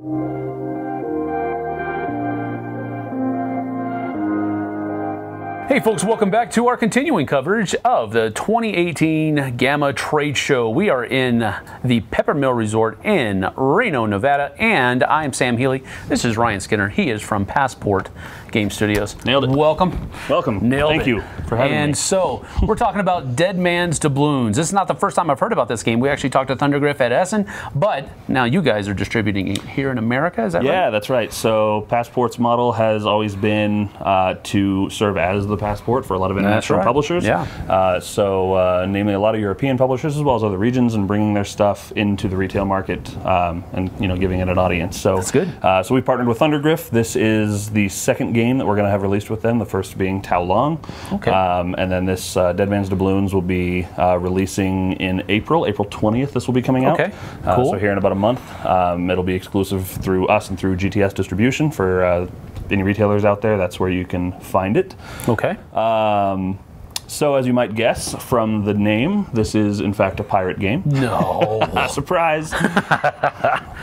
Hey folks, welcome back to our continuing coverage of the 2018 GAMA Trade Show. We are in the Peppermill Resort in Reno, Nevada, and I'm Sam Healy. This is Ryan Skinner. He is from Passport Game Studios. Nailed it. Welcome. Welcome. Nailed it. Thank you for having me. And so, we're talking about Deadman's Doubloons. This is not the first time I've heard about this game. We actually talked to Thundergriff at Essen, but now you guys are distributing it here in America, is that right? Yeah, that's right. So Passport's model has always been to serve as the passport for a lot of international publishers. Yeah. Namely a lot of European publishers as well as other regions, and bringing their stuff into the retail market and giving it an audience. So that's good. So we partnered with Thundergriff. This is the second game that we're going to have released with them. The first being Tao Long. Okay. And then this Deadman's Doubloons will be releasing in April 20th. This will be coming out. Okay. Cool. So here in about a month. It'll be exclusive through us and through GTS distribution for any retailers out there. That's where you can find it. Okay. So as you might guess from the name, this is in fact a pirate game. No. Surprise.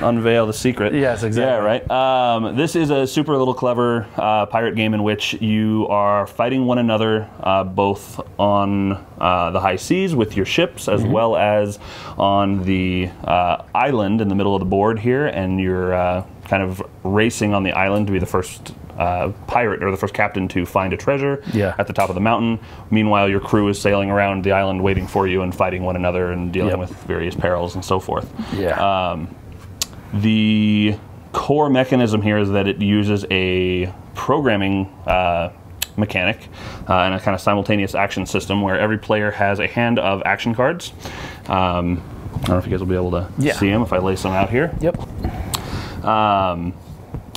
Unveil the secret. Yes, exactly. Yeah, right. This is a super little clever pirate game in which you are fighting one another both on the high seas with your ships as well as on the island in the middle of the board here, and you're kind of racing on the island to be the first pirate or the first captain to find a treasure at the top of the mountain. Meanwhile, your crew is sailing around the island waiting for you and fighting one another and dealing with various perils and so forth. Yeah. The core mechanism here is that it uses a programming mechanic and a kind of simultaneous action system where every player has a hand of action cards. I don't know if you guys will be able to see them if I lay some out here. Yep.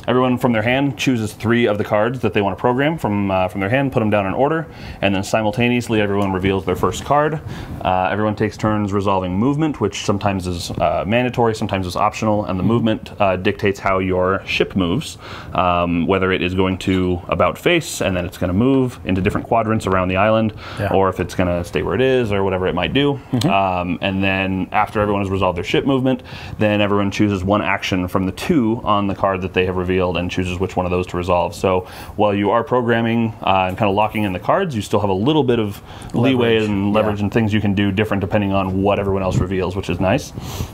Everyone from their hand chooses 3 of the cards that they want to program from their hand, put them down in order, and then simultaneously everyone reveals their first card. Everyone takes turns resolving movement, which sometimes is mandatory, sometimes is optional, and the movement dictates how your ship moves, whether it is going to about face and then it's going to move into different quadrants around the island, or if it's going to stay where it is or whatever it might do. And then after everyone has resolved their ship movement, then everyone chooses 1 action from the 2 on the card that they have revealed and chooses which one of those to resolve. So while you are programming and kind of locking in the cards, you still have a little bit of leeway and leverage and things you can do different depending on what everyone else reveals, which is nice.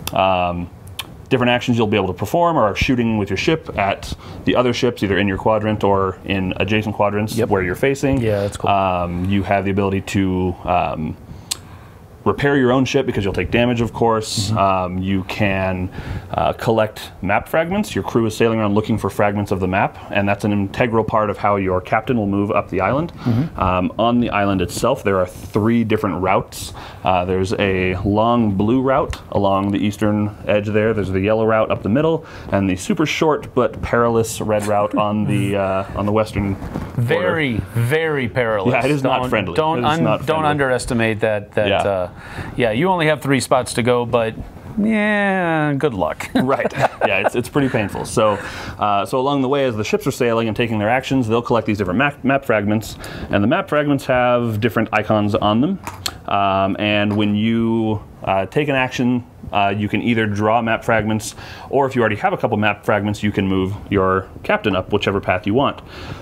Different actions you'll be able to perform are shooting with your ship at the other ships, either in your quadrant or in adjacent quadrants where you're facing. Yeah, that's cool. You have the ability to repair your own ship because you'll take damage, of course. You can collect map fragments. Your crew is sailing around looking for fragments of the map, and that's an integral part of how your captain will move up the island. On the island itself, there are 3 different routes. There's a long blue route along the eastern edge there. There's the yellow route up the middle, and the super short but perilous red route on the western border. Very, very perilous. Yeah, it is not friendly. Don't underestimate that. Yeah, you only have 3 spots to go, but yeah, good luck. Right. Yeah, it's pretty painful. So along the way, as the ships are sailing and taking their actions, they'll collect these different map fragments, and the map fragments have different icons on them. And when you take an action, you can either draw map fragments, or if you already have a couple map fragments, you can move your captain up whichever path you want.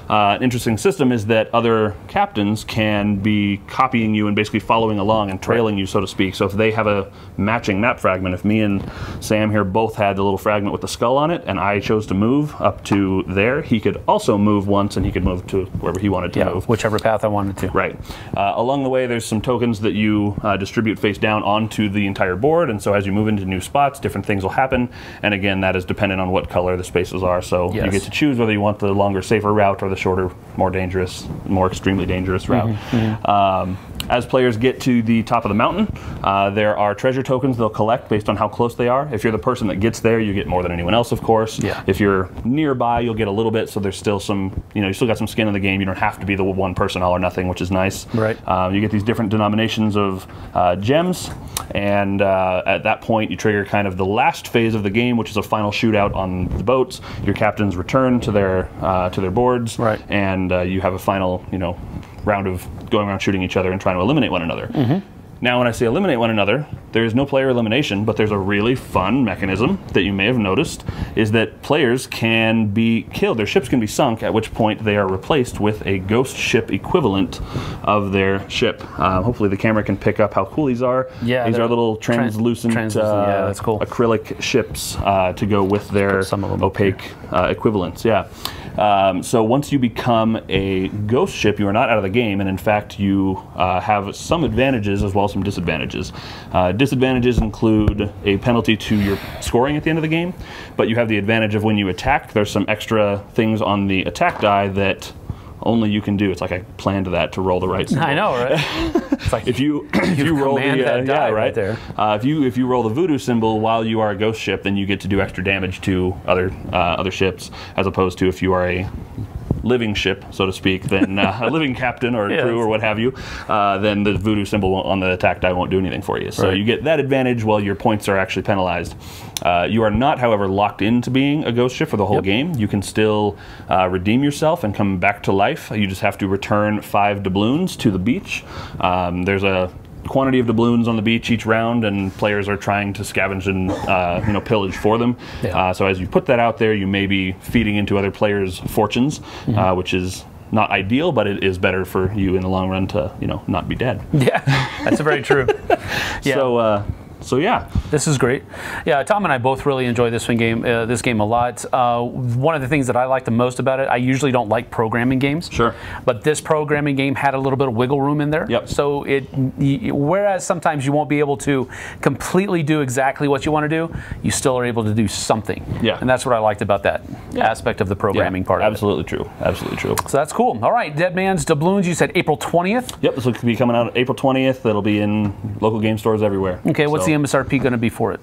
An interesting system is that other captains can be copying you and basically following along and trailing you, so to speak. So if they have a matching map fragment, if me and Sam here both had the little fragment with the skull on it, and I chose to move up to there, he could also move once, and he could move to wherever he wanted to move. Whichever path I wanted to. Right. Along the way, there's some tokens that you distribute face down onto the entire board, and so as you move into new spots, different things will happen, and again, that is dependent on what color the spaces are, so you get to choose whether you want the longer, safer route or the shorter, more dangerous, more extremely dangerous route. As players get to the top of the mountain, there are treasure tokens they'll collect based on how close they are. If you're the person that gets there, you get more than anyone else, of course. If you're nearby, you'll get a little bit, so there's still some, you still got some skin in the game. You don't have to be the one person all or nothing, which is nice. Right. You get these different denominations of gems, and at that point, you trigger kind of the last phase of the game, which is a final shootout on the boats. Your captains return to their boards, and you have a final, round of going around shooting each other and trying to eliminate one another. Now, when I say eliminate one another, there is no player elimination, but there's a really fun mechanism that you may have noticed, is that players can be killed. Their ships can be sunk, at which point they are replaced with a ghost ship equivalent of their ship. Hopefully the camera can pick up how cool these are. Yeah, these are little translucent yeah, that's cool. acrylic ships to go with their opaque equivalents. Yeah. So once you become a ghost ship, you are not out of the game, and in fact you have some advantages as well as some disadvantages. Disadvantages include a penalty to your scoring at the end of the game, but you have the advantage of when you attack, there's some extra things on the attack die that only you can do. It's like I planned that to roll the right symbol. I know, right? It's like if you roll the die right there. If you roll the voodoo symbol while you are a ghost ship, then you get to do extra damage to other ships, as opposed to if you are a living ship, so to speak, then a living captain or crew or what have you, then the voodoo symbol on the attack die won't do anything for you. So you get that advantage while your points are actually penalized. You are not, however, locked into being a ghost ship for the whole game. You can still redeem yourself and come back to life. You just have to return 5 doubloons to the beach. There's a quantity of doubloons on the beach each round, and players are trying to scavenge and pillage for them. So as you put that out there, you may be feeding into other players' fortunes, which is not ideal, but it is better for you in the long run to not be dead. Yeah, that's very true. Yeah. So yeah, this is great. Yeah, Tom and I both really enjoy this game a lot. One of the things that I like the most about it, I usually don't like programming games. Sure. But this programming game had a little bit of wiggle room in there. Yep. So whereas sometimes you won't be able to completely do exactly what you want to do, you still are able to do something. Yeah. And that's what I liked about that aspect of the programming part of it. Absolutely true. Absolutely true. So that's cool. All right, Deadman's Doubloons, you said April 20th? Yep, this will be coming out April 20th. It'll be in local game stores everywhere. Okay, what's the MSRP going to be for it?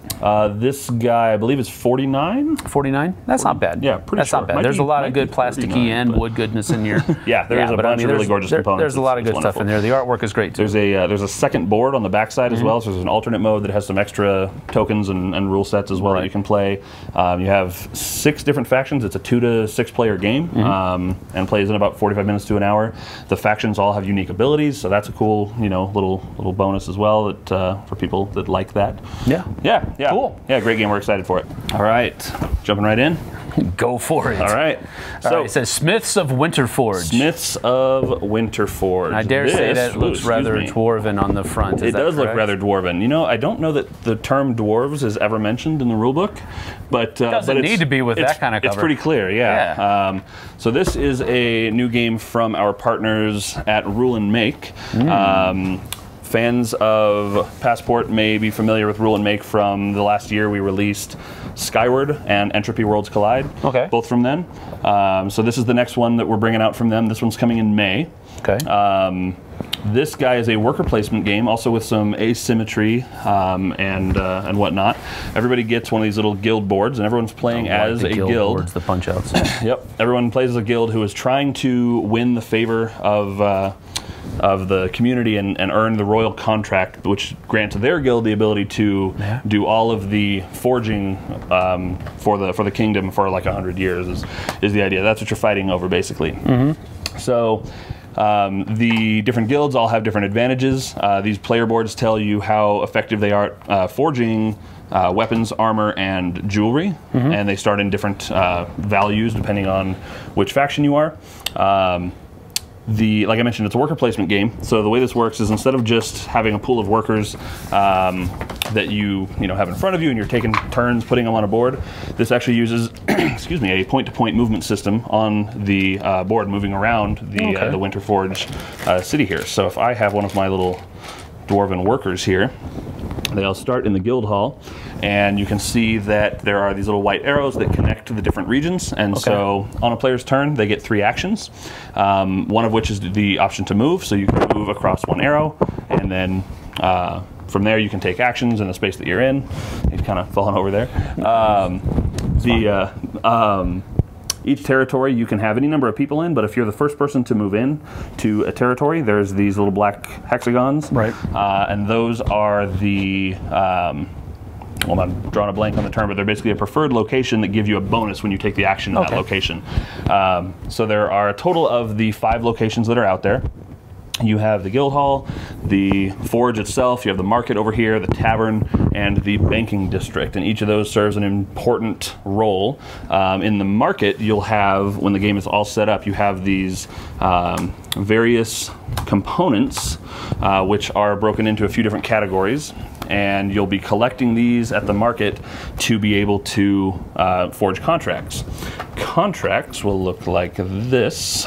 This guy, I believe, is $49. $49? That's not bad. Yeah, pretty That's sure. not bad. There's a lot of good plasticky and wood goodness in here. Yeah, there's a bunch of really gorgeous components. There's a lot of good stuff in there. The artwork is great too. There's a second board on the backside as well. So there's an alternate mode that has some extra tokens and rule sets as well that you can play. You have 6 different factions. It's a 2 to 6 player game and plays in about 45 minutes to an hour. The factions all have unique abilities, so that's a cool little bonus as well that for people that like that. Yeah. Cool. Yeah, great game. We're excited for it. All right, jumping right in. Go for it. All right. So it says Smiths of Winterforge. Smiths of Winterforge. I dare say that looks rather dwarven on the front. It does look rather dwarven. I don't know that the term dwarves is ever mentioned in the rulebook, but it doesn't need to be with that kind of cover. It's pretty clear, yeah. So this is a new game from our partners at Rule and Make. Fans of Passport may be familiar with Rule and Make from the last year we released Skyward and Entropy Worlds Collide, both from then. So this is the next one that we're bringing out from them. This one's coming in May. Okay. This guy is a worker placement game, also with some asymmetry and whatnot. Everybody gets one of these little guild boards, and everyone's playing as a guild. Boards, the punch outs. Yep. Everyone plays as a guild who is trying to win the favor of the community and earn the royal contract, which grants their guild the ability to do all of the forging for the kingdom for like 100 years is the idea. That's what you're fighting over, basically. So the different guilds all have different advantages. These player boards tell you how effective they are at forging weapons, armor, and jewelry, and they start in different values depending on which faction you are. Like I mentioned, it's a worker placement game. So the way this works is instead of just having a pool of workers that you have in front of you and you're taking turns putting them on a board, this actually uses excuse me, a point-to-point movement system on the board moving around the Winterforge city here. So if I have one of my little dwarven workers here, they all start in the guild hall, and you can see that there are these little white arrows that connect to the different regions, and so on a player's turn they get 3 actions, one of which is the option to move, so you can move across one arrow, and then from there you can take actions in the space that you're in. He's kind of falling over there. Each territory you can have any number of people in, but if you're the first person to move in to a territory, there's these little black hexagons. Right. And those are the, well, I'm drawing a blank on the term, but they're basically a preferred location that give you a bonus when you take the action in that location. So there are a total of the 5 locations that are out there. You have the guild hall, the forge itself, you have the market over here, the tavern, and the banking district. And each of those serves an important role. In the market, you'll have, when the game is all set up, you have these various components which are broken into a few different categories. And you'll be collecting these at the market to be able to forge contracts. Contracts will look like this.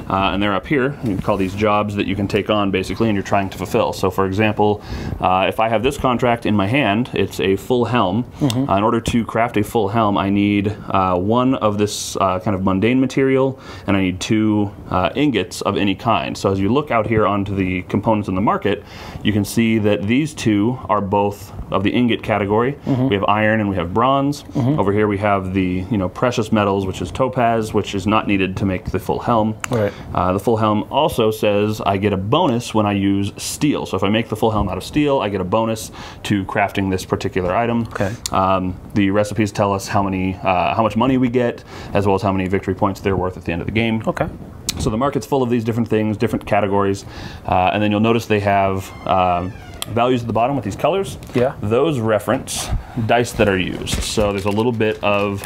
And they're up here. You can call these jobs that you can take on, basically, and you're trying to fulfill. So, for example, if I have this contract in my hand, it's a full helm. In order to craft a full helm, I need one of this kind of mundane material, and I need 2 ingots of any kind. So as you look out here onto the components in the market, you can see that these 2 are both of the ingot category. We have iron and we have bronze. Over here we have the precious metals, which is topaz, which is not needed to make the full helm. Right. The full helm also says I get a bonus when I use steel. So if I make the full helm out of steel, I get a bonus to crafting this particular item. Okay. The recipes tell us how much money we get, as well as how many victory points they're worth at the end of the game. Okay. So the market's full of these different things, different categories, and then you'll notice they have values at the bottom with these colors. Yeah. Those reference dice that are used. So there's a little bit of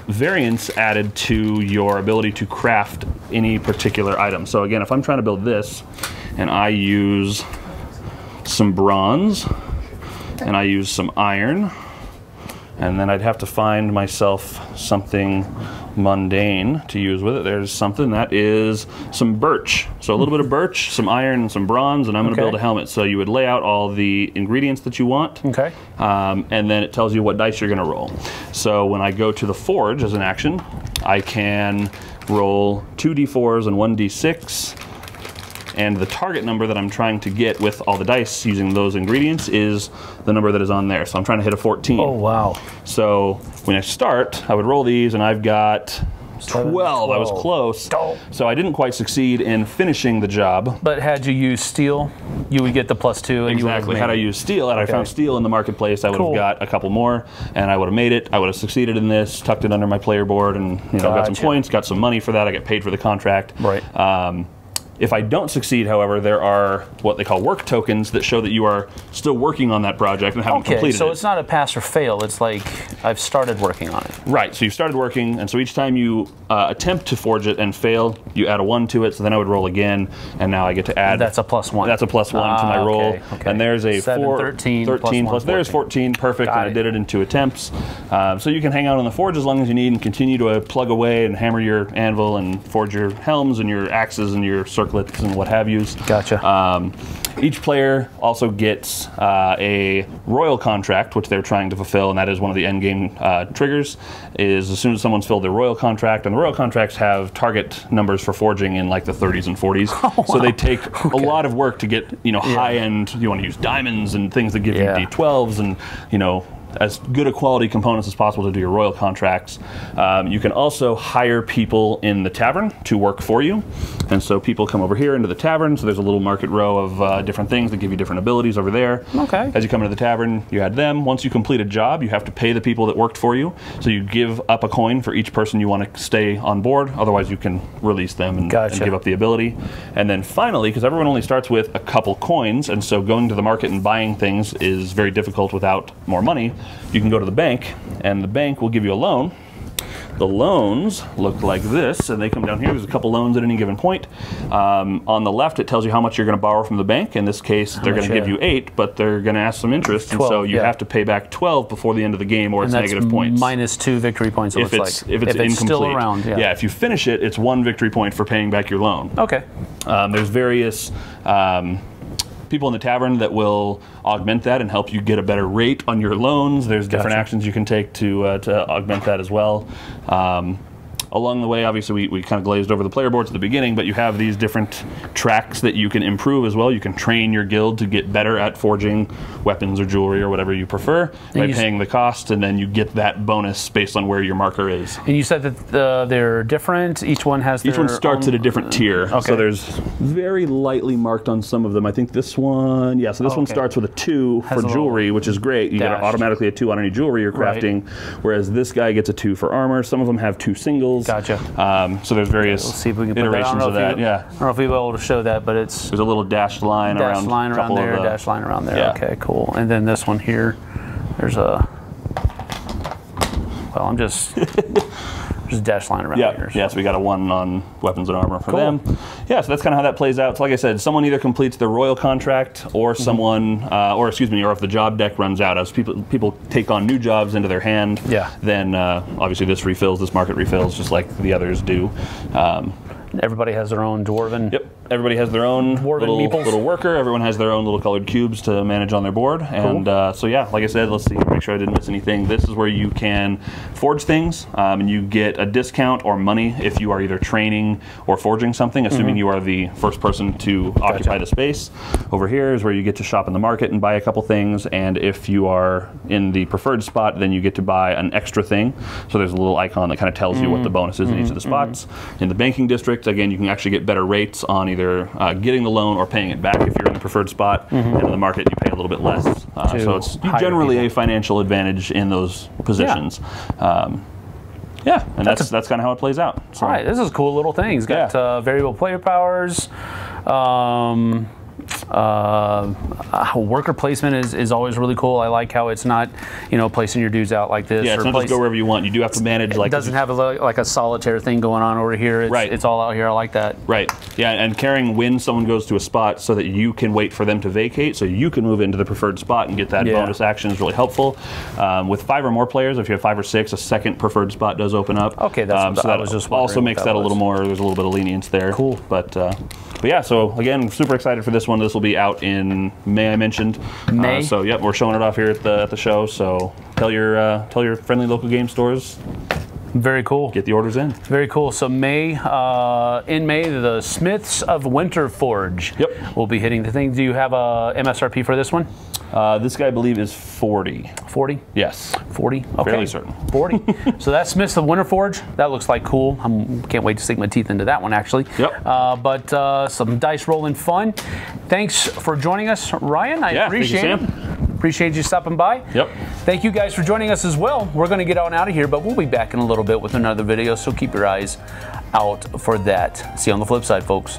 variance added to your ability to craft any particular item. So again, if I'm trying to build this, and I use some bronze, and I use some iron, and then I'd have to find myself something mundane to use with it. There's something that is some birch. So a little bit of birch, some iron, and some bronze, and I'm going to build a helmet. So you would lay out all the ingredients that you want, and then it tells you what dice you're going to roll. So when I go to the forge as an action, I can roll 2d4s and 1d6, and the target number that I'm trying to get with all the dice using those ingredients is the number that is on there. So I'm trying to hit a 14. Oh, wow. So when I start, I would roll these, and I've got 12. I was close. So I didn't quite succeed in finishing the job. But had you used steel, you would get the +2. And exactly. Had I used steel, had I found steel in the marketplace, I would have got a couple more, and I would have made it. I would have succeeded in this, tucked it under my player board, and got some points, got some money for that. I get paid for the contract. Right. If I don't succeed, however, there are what they call work tokens that show that you are still working on that project and haven't completed it. So it's not a pass or fail. It's like I've started working on it. Right. So you started working, and so each time you attempt to forge it and fail, you add a 1 to it. So then I would roll again, and now I get to add. That's a +1. That's a +1 to my roll. And there's a 7, 13 plus there's 14. Perfect. And I did it in 2 attempts. So you can hang out on the forge as long as you need and continue to plug away and hammer your anvil and forge your helms and your axes and your circlets and what have yous. Gotcha. Each player also gets a royal contract, which they're trying to fulfill, and that is one of the end game triggers, is as soon as someone's filled their royal contract, and the royal contracts have target numbers for forging in like the 30s and 40s. Oh, wow. So they take a lot of work to get, high-end, you want to use diamonds and things that give you D12s and, as good a quality components as possible to do your royal contracts. You can also hire people in the tavern to work for you. And so people come over here into the tavern, so there's a little market row of different things that give you different abilities over there. Okay. As you come into the tavern, you add them. Once you complete a job, you have to pay the people that worked for you. So you give up a coin for each person you want to stay on board. Otherwise, you can release them and give up the ability. And then finally, because everyone only starts with a couple coins, and so going to the market and buying things is very difficult without more money, you can go to the bank, and the bank will give you a loan. The loans look like this, and they come down here. There's a couple loans at any given point. On the left, it tells you how much you're going to borrow from the bank. In this case, they're going to give you 8, but they're going to ask some interest, 12, and so you have to pay back 12 before the end of the game, or it's negative points. -2 victory points, it looks like. If it's incomplete. Still around, yeah, if you finish it, it's 1 victory point for paying back your loan. Okay. There's various people in the tavern that will augment that and help you get a better rate on your loans. There's different actions you can take to augment that as well. Along the way, obviously, we kind of glazed over the player boards at the beginning, but you have these different tracks that you can improve as well. You can train your guild to get better at forging weapons or jewelry or whatever you prefer by paying the cost, and then you get that bonus based on where your marker is. And you said that they're different? Each one has Each one starts at a different tier. Okay. So there's very lightly marked on some of them. I think this one, so this one starts with a 2 for jewelry, which is great. You get automatically a 2 on any jewelry you're crafting, whereas this guy gets a 2 for armor. Some of them have 2 singles. weapons. Gotcha. So there's various Let's see if we can put iterations of that. Yeah. I don't know if we'll be able to show that, but it's There's a little dashed line around there, dash line around there. Yeah. Okay, cool. And then this one here, there's a. Well, I'm just. There's a dash line around here. So. Yeah, so we got a 1 on weapons and armor for Cool. them. Yeah, so that's kind of how that plays out. So like I said, someone either completes their royal contract or someone, or excuse me, or if the job deck runs out, as people take on new jobs into their hand, then obviously this market refills just like the others do. Everybody has their own dwarven. Yep. Everybody has their own little worker. Everyone has their own little colored cubes to manage on their board. And so yeah, like I said, let's see, make sure I didn't miss anything. This is where you can forge things, and you get a discount or money if you are either training or forging something, assuming you are the first person to occupy the space. Over here is where you get to shop in the market and buy a couple things. And if you are in the preferred spot, then you get to buy an extra thing. So there's a little icon that kind of tells you what the bonus is in each of the spots. In the banking district, again, you can actually get better rates on either getting the loan or paying it back if you're in the preferred spot. And in the market, you pay a little bit less. So it's generally a financial advantage in those positions. Yeah, and that's kind of how it plays out. So. All right, this is cool little things. Got variable player powers. Worker placement is always really cool. I like how it's not, placing your dudes out like this. Yeah, it's not just go wherever you want. You do have to manage. Like, it doesn't have like a solitaire thing going on over here. It's all out here. I like that. Right. Yeah, and carrying when someone goes to a spot so that you can wait for them to vacate, so you can move into the preferred spot and get that bonus action is really helpful. With 5 or more players, if you have 5 or 6, a second preferred spot does open up. Okay, that's so that was just also makes that a little more. There's a little bit of lenience there. Cool. But yeah, so again, super excited for this one. This will be out in May, I mentioned. May. So yep, we're showing it off here at the show. So tell your friendly local game stores. Very cool. Get the orders in. Very cool. So in May, the Smiths of Winterforge will be hitting the thing. Do you have a MSRP for this one? This guy, I believe, is 40. 40? Yes. 40? Okay. Fairly certain. 40. So that's Smiths of Winterforge. That looks like cool. I can't wait to sink my teeth into that one, actually. Yep. But some dice rolling fun. Thanks for joining us, Ryan. I appreciate it. Thank you, Sam. Appreciate you stopping by. Yep. Thank you guys for joining us as well. We're going to get on out of here, but we'll be back in a little bit with another video, so keep your eyes out for that. See you on the flip side, folks.